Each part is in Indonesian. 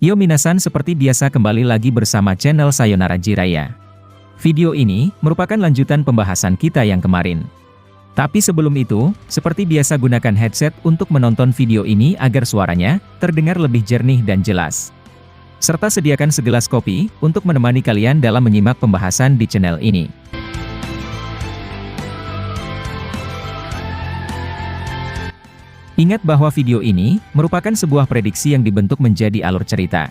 Yo minasan, seperti biasa kembali lagi bersama channel Sayonara Jiraiya. Video ini merupakan lanjutan pembahasan kita yang kemarin. Tapi sebelum itu, seperti biasa gunakan headset untuk menonton video ini agar suaranya terdengar lebih jernih dan jelas. Serta sediakan segelas kopi untuk menemani kalian dalam menyimak pembahasan di channel ini. Ingat bahwa video ini merupakan sebuah prediksi yang dibentuk menjadi alur cerita.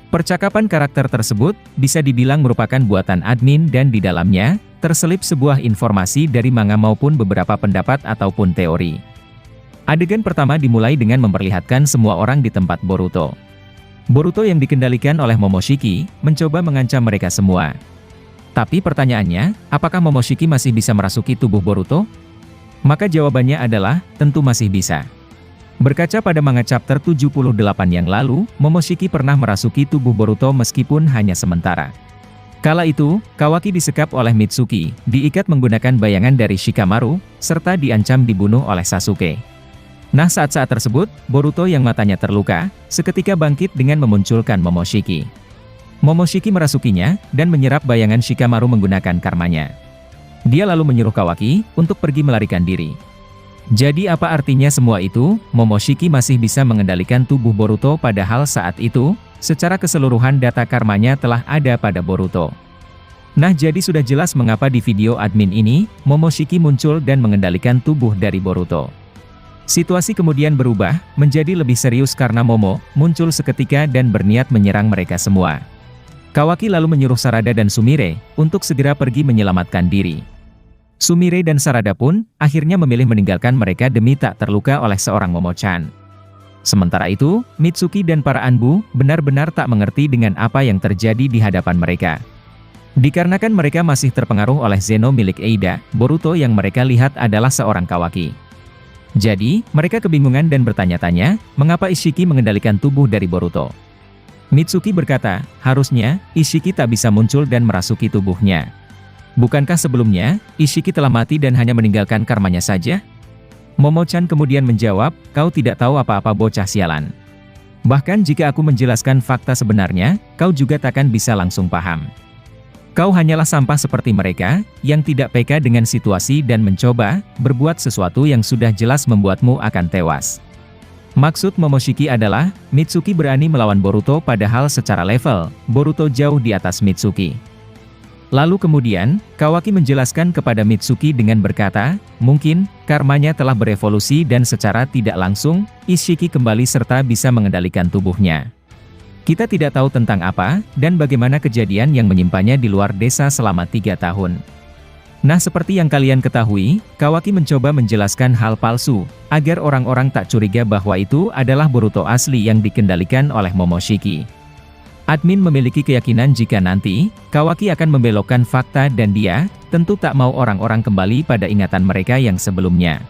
Percakapan karakter tersebut bisa dibilang merupakan buatan admin dan di dalamnya terselip sebuah informasi dari manga maupun beberapa pendapat ataupun teori. Adegan pertama dimulai dengan memperlihatkan semua orang di tempat Boruto. Boruto yang dikendalikan oleh Momoshiki mencoba mengancam mereka semua. Tapi pertanyaannya, apakah Momoshiki masih bisa merasuki tubuh Boruto? Maka jawabannya adalah, tentu masih bisa. Berkaca pada manga chapter 78 yang lalu, Momoshiki pernah merasuki tubuh Boruto meskipun hanya sementara. Kala itu, Kawaki disekap oleh Mitsuki, diikat menggunakan bayangan dari Shikamaru, serta diancam dibunuh oleh Sasuke. Nah, saat-saat tersebut, Boruto yang matanya terluka, seketika bangkit dengan memunculkan Momoshiki. Momoshiki merasukinya, dan menyerap bayangan Shikamaru menggunakan karmanya. Dia lalu menyuruh Kawaki untuk pergi melarikan diri. Jadi apa artinya semua itu? Momoshiki masih bisa mengendalikan tubuh Boruto, padahal saat itu, secara keseluruhan data karmanya telah ada pada Boruto. Nah, jadi sudah jelas mengapa di video admin ini, Momoshiki muncul dan mengendalikan tubuh dari Boruto. Situasi kemudian berubah, menjadi lebih serius karena Momo muncul seketika dan berniat menyerang mereka semua. Kawaki lalu menyuruh Sarada dan Sumire untuk segera pergi menyelamatkan diri. Sumire dan Sarada pun akhirnya memilih meninggalkan mereka demi tak terluka oleh seorang Momo-chan. Sementara itu, Mitsuki dan para Anbu benar-benar tak mengerti dengan apa yang terjadi di hadapan mereka. Dikarenakan mereka masih terpengaruh oleh Zeno milik Eida, Boruto yang mereka lihat adalah seorang Kawaki. Jadi, mereka kebingungan dan bertanya-tanya, mengapa Ishiki mengendalikan tubuh dari Boruto. Mitsuki berkata, harusnya, Ishiki tak bisa muncul dan merasuki tubuhnya. Bukankah sebelumnya, Ishiki telah mati dan hanya meninggalkan karmanya saja? Momo-chan kemudian menjawab, kau tidak tahu apa-apa bocah sialan. Bahkan jika aku menjelaskan fakta sebenarnya, kau juga takkan bisa langsung paham. Kau hanyalah sampah seperti mereka, yang tidak peka dengan situasi dan mencoba berbuat sesuatu yang sudah jelas membuatmu akan tewas. Maksud Momoshiki adalah, Mitsuki berani melawan Boruto padahal secara level, Boruto jauh di atas Mitsuki. Lalu kemudian, Kawaki menjelaskan kepada Mitsuki dengan berkata, mungkin, karmanya telah berevolusi dan secara tidak langsung, Ishiki kembali serta bisa mengendalikan tubuhnya. Kita tidak tahu tentang apa, dan bagaimana kejadian yang menyimpannya di luar desa selama 3 tahun. Nah, seperti yang kalian ketahui, Kawaki mencoba menjelaskan hal palsu, agar orang-orang tak curiga bahwa itu adalah Boruto asli yang dikendalikan oleh Momoshiki. Admin memiliki keyakinan jika nanti, Kawaki akan membelokkan fakta dan dia, tentu tak mau orang-orang kembali pada ingatan mereka yang sebelumnya.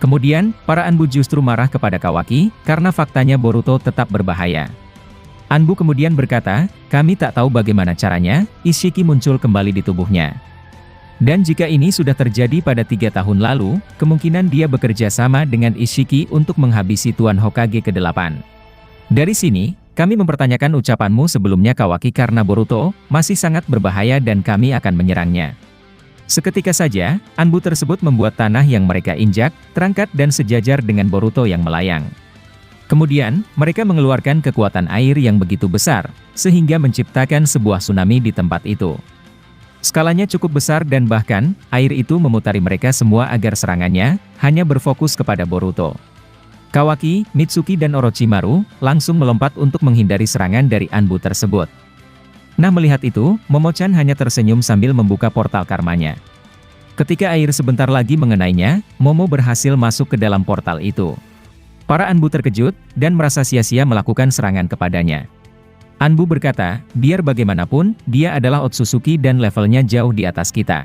Kemudian, para Anbu justru marah kepada Kawaki, karena faktanya Boruto tetap berbahaya. Anbu kemudian berkata, kami tak tahu bagaimana caranya, Ishiki muncul kembali di tubuhnya. Dan jika ini sudah terjadi pada 3 tahun lalu, kemungkinan dia bekerja sama dengan Ishiki untuk menghabisi Tuan Hokage ke-8. Dari sini, kami mempertanyakan ucapanmu sebelumnya Kawaki karena Boruto masih sangat berbahaya dan kami akan menyerangnya. Seketika saja, Anbu tersebut membuat tanah yang mereka injak, terangkat dan sejajar dengan Boruto yang melayang. Kemudian, mereka mengeluarkan kekuatan air yang begitu besar, sehingga menciptakan sebuah tsunami di tempat itu. Skalanya cukup besar dan bahkan, air itu memutari mereka semua agar serangannya hanya berfokus kepada Boruto. Kawaki, Mitsuki dan Orochimaru langsung melompat untuk menghindari serangan dari Anbu tersebut. Nah, melihat itu, Momo-chan hanya tersenyum sambil membuka portal karmanya. Ketika air sebentar lagi mengenainya, Momo berhasil masuk ke dalam portal itu. Para Anbu terkejut dan merasa sia-sia melakukan serangan kepadanya. Anbu berkata, biar bagaimanapun, dia adalah Otsutsuki dan levelnya jauh di atas kita.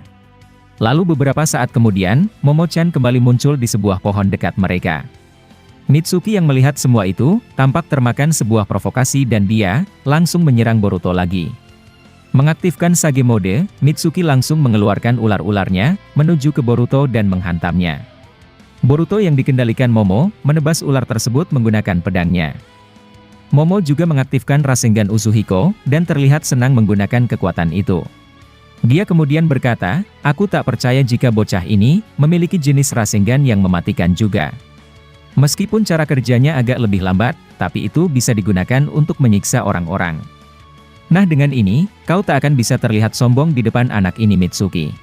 Lalu beberapa saat kemudian, Momo-chan kembali muncul di sebuah pohon dekat mereka. Mitsuki yang melihat semua itu, tampak termakan sebuah provokasi dan dia langsung menyerang Boruto lagi. Mengaktifkan Sage Mode, Mitsuki langsung mengeluarkan ular-ularnya, menuju ke Boruto dan menghantamnya. Boruto yang dikendalikan Momo, menebas ular tersebut menggunakan pedangnya. Momo juga mengaktifkan Rasengan Uzuhiko, dan terlihat senang menggunakan kekuatan itu. Dia kemudian berkata, aku tak percaya jika bocah ini memiliki jenis Rasengan yang mematikan juga. Meskipun cara kerjanya agak lebih lambat, tapi itu bisa digunakan untuk menyiksa orang-orang. Nah dengan ini, kau tak akan bisa terlihat sombong di depan anak ini Mitsuki.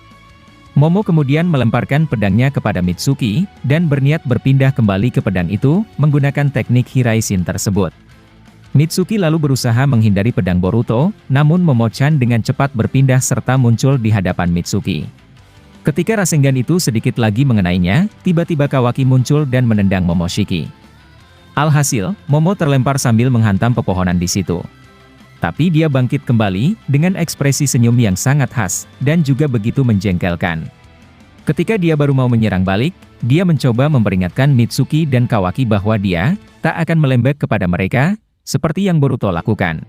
Momo kemudian melemparkan pedangnya kepada Mitsuki, dan berniat berpindah kembali ke pedang itu, menggunakan teknik Hiraishin tersebut. Mitsuki lalu berusaha menghindari pedang Boruto, namun Momo-chan dengan cepat berpindah serta muncul di hadapan Mitsuki. Ketika Rasengan itu sedikit lagi mengenainya, tiba-tiba Kawaki muncul dan menendang Momoshiki. Alhasil, Momo terlempar sambil menghantam pepohonan di situ. Tapi dia bangkit kembali, dengan ekspresi senyum yang sangat khas, dan juga begitu menjengkelkan. Ketika dia baru mau menyerang balik, dia mencoba memperingatkan Mitsuki dan Kawaki bahwa dia tak akan melembek kepada mereka, seperti yang Boruto lakukan.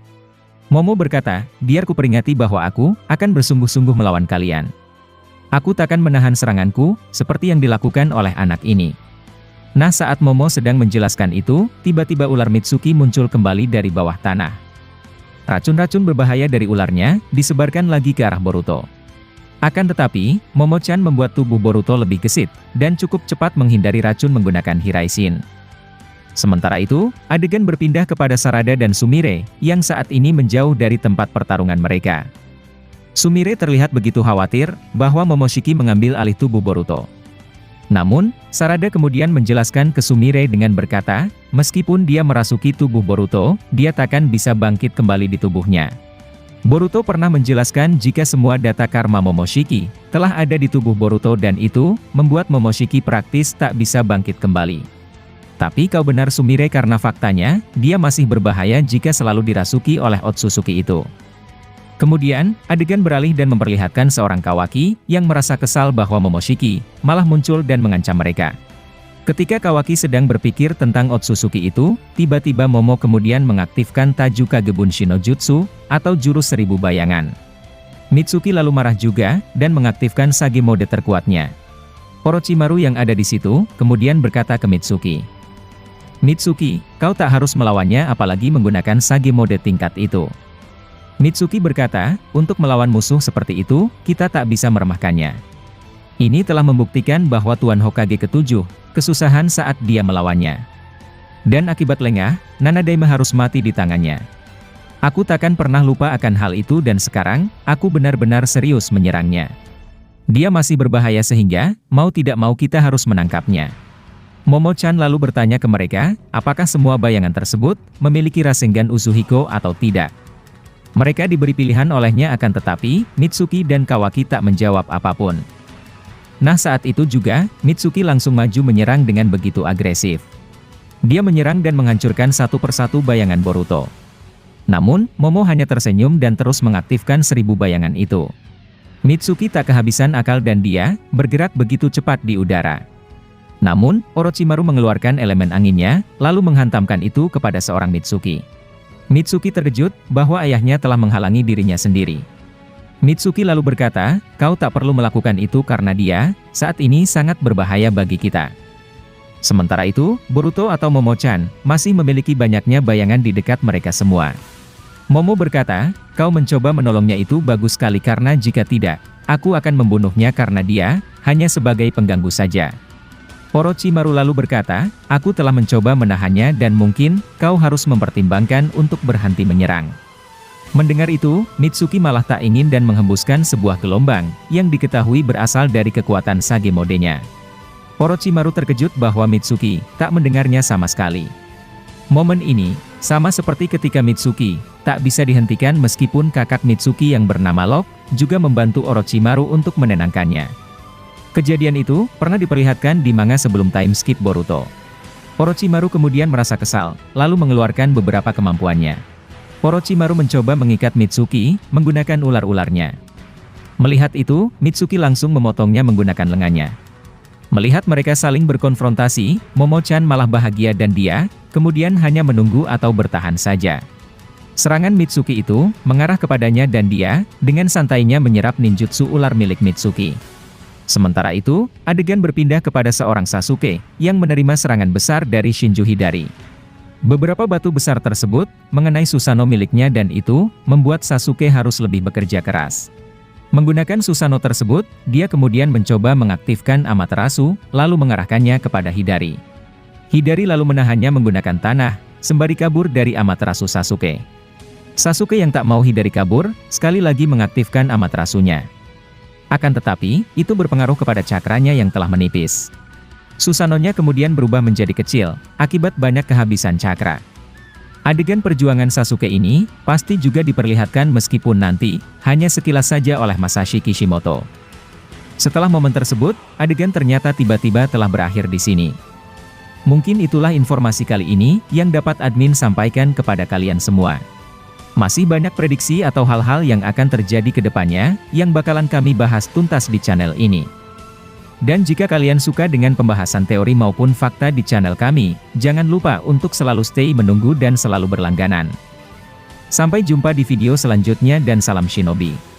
Momo berkata, biar ku peringati bahwa aku akan bersungguh-sungguh melawan kalian. Aku takkan menahan seranganku, seperti yang dilakukan oleh anak ini. Nah saat Momo sedang menjelaskan itu, tiba-tiba ular Mitsuki muncul kembali dari bawah tanah. Racun-racun berbahaya dari ularnya, disebarkan lagi ke arah Boruto. Akan tetapi, Momo-chan membuat tubuh Boruto lebih gesit, dan cukup cepat menghindari racun menggunakan Hiraishin. Sementara itu, adegan berpindah kepada Sarada dan Sumire, yang saat ini menjauh dari tempat pertarungan mereka. Sumire terlihat begitu khawatir, bahwa Momoshiki mengambil alih tubuh Boruto. Namun, Sarada kemudian menjelaskan ke Sumire dengan berkata, meskipun dia merasuki tubuh Boruto, dia takkan bisa bangkit kembali di tubuhnya. Boruto pernah menjelaskan jika semua data karma Momoshiki telah ada di tubuh Boruto dan itu membuat Momoshiki praktis tak bisa bangkit kembali. Tapi kau benar Sumire karena faktanya, dia masih berbahaya jika selalu dirasuki oleh Otsutsuki itu. Kemudian, adegan beralih dan memperlihatkan seorang Kawaki yang merasa kesal bahwa Momoshiki malah muncul dan mengancam mereka. Ketika Kawaki sedang berpikir tentang Otsutsuki itu, tiba-tiba Momo kemudian mengaktifkan Tajukage Bunshin no Jutsu, atau jurus 1000 bayangan. Mitsuki lalu marah juga, dan mengaktifkan Sage mode terkuatnya. Orochimaru yang ada di situ, kemudian berkata ke Mitsuki, Mitsuki, kau tak harus melawannya apalagi menggunakan Sage mode tingkat itu. Mitsuki berkata, untuk melawan musuh seperti itu, kita tak bisa meremehkannya. Ini telah membuktikan bahwa Tuan Hokage ke-7, kesusahan saat dia melawannya. Dan akibat lengah, Nanadeima harus mati di tangannya. Aku takkan pernah lupa akan hal itu dan sekarang, aku benar-benar serius menyerangnya. Dia masih berbahaya sehingga, mau tidak mau kita harus menangkapnya. Momo-chan lalu bertanya ke mereka, apakah semua bayangan tersebut memiliki Rasengan Uzuhiko atau tidak. Mereka diberi pilihan olehnya akan tetapi, Mitsuki dan Kawaki tak menjawab apapun. Nah saat itu juga, Mitsuki langsung maju menyerang dengan begitu agresif. Dia menyerang dan menghancurkan satu persatu bayangan Boruto. Namun, Momo hanya tersenyum dan terus mengaktifkan 1000 bayangan itu. Mitsuki tak kehabisan akal dan dia bergerak begitu cepat di udara. Namun, Orochimaru mengeluarkan elemen anginnya, lalu menghantamkan itu kepada seorang Mitsuki. Mitsuki terkejut bahwa ayahnya telah menghalangi dirinya sendiri. Mitsuki lalu berkata, kau tak perlu melakukan itu karena dia, saat ini sangat berbahaya bagi kita. Sementara itu, Boruto atau Momo-chan, masih memiliki banyaknya bayangan di dekat mereka semua. Momo berkata, kau mencoba menolongnya itu bagus sekali karena jika tidak, aku akan membunuhnya karena dia, hanya sebagai pengganggu saja. Orochimaru lalu berkata, aku telah mencoba menahannya dan mungkin, kau harus mempertimbangkan untuk berhenti menyerang. Mendengar itu, Mitsuki malah tak ingin dan menghembuskan sebuah gelombang, yang diketahui berasal dari kekuatan Sage modenya. Orochimaru terkejut bahwa Mitsuki tak mendengarnya sama sekali. Momen ini, sama seperti ketika Mitsuki tak bisa dihentikan meskipun kakak Mitsuki yang bernama Lok, juga membantu Orochimaru untuk menenangkannya. Kejadian itu pernah diperlihatkan di manga sebelum time skip Boruto. Orochimaru kemudian merasa kesal, lalu mengeluarkan beberapa kemampuannya. Orochimaru mencoba mengikat Mitsuki menggunakan ular-ularnya. Melihat itu, Mitsuki langsung memotongnya menggunakan lengannya. Melihat mereka saling berkonfrontasi, Momo-chan malah bahagia dan dia kemudian hanya menunggu atau bertahan saja. Serangan Mitsuki itu mengarah kepadanya dan dia dengan santainya menyerap ninjutsu ular milik Mitsuki. Sementara itu, adegan berpindah kepada seorang Sasuke, yang menerima serangan besar dari Shinju Hidari. Beberapa batu besar tersebut mengenai Susanoo miliknya dan itu membuat Sasuke harus lebih bekerja keras. Menggunakan Susanoo tersebut, dia kemudian mencoba mengaktifkan Amaterasu, lalu mengarahkannya kepada Hidari. Hidari lalu menahannya menggunakan tanah, sembari kabur dari Amaterasu Sasuke. Sasuke yang tak mau Hidari kabur, sekali lagi mengaktifkan Amaterasunya. Akan tetapi, itu berpengaruh kepada cakranya yang telah menipis. Susanoo-nya kemudian berubah menjadi kecil, akibat banyak kehabisan cakra. Adegan perjuangan Sasuke ini, pasti juga diperlihatkan meskipun nanti, hanya sekilas saja oleh Masashi Kishimoto. Setelah momen tersebut, adegan ternyata tiba-tiba telah berakhir di sini. Mungkin itulah informasi kali ini, yang dapat admin sampaikan kepada kalian semua. Masih banyak prediksi atau hal-hal yang akan terjadi ke depannya, yang bakalan kami bahas tuntas di channel ini. Dan jika kalian suka dengan pembahasan teori maupun fakta di channel kami, jangan lupa untuk selalu stay menunggu dan selalu berlangganan. Sampai jumpa di video selanjutnya dan salam Shinobi.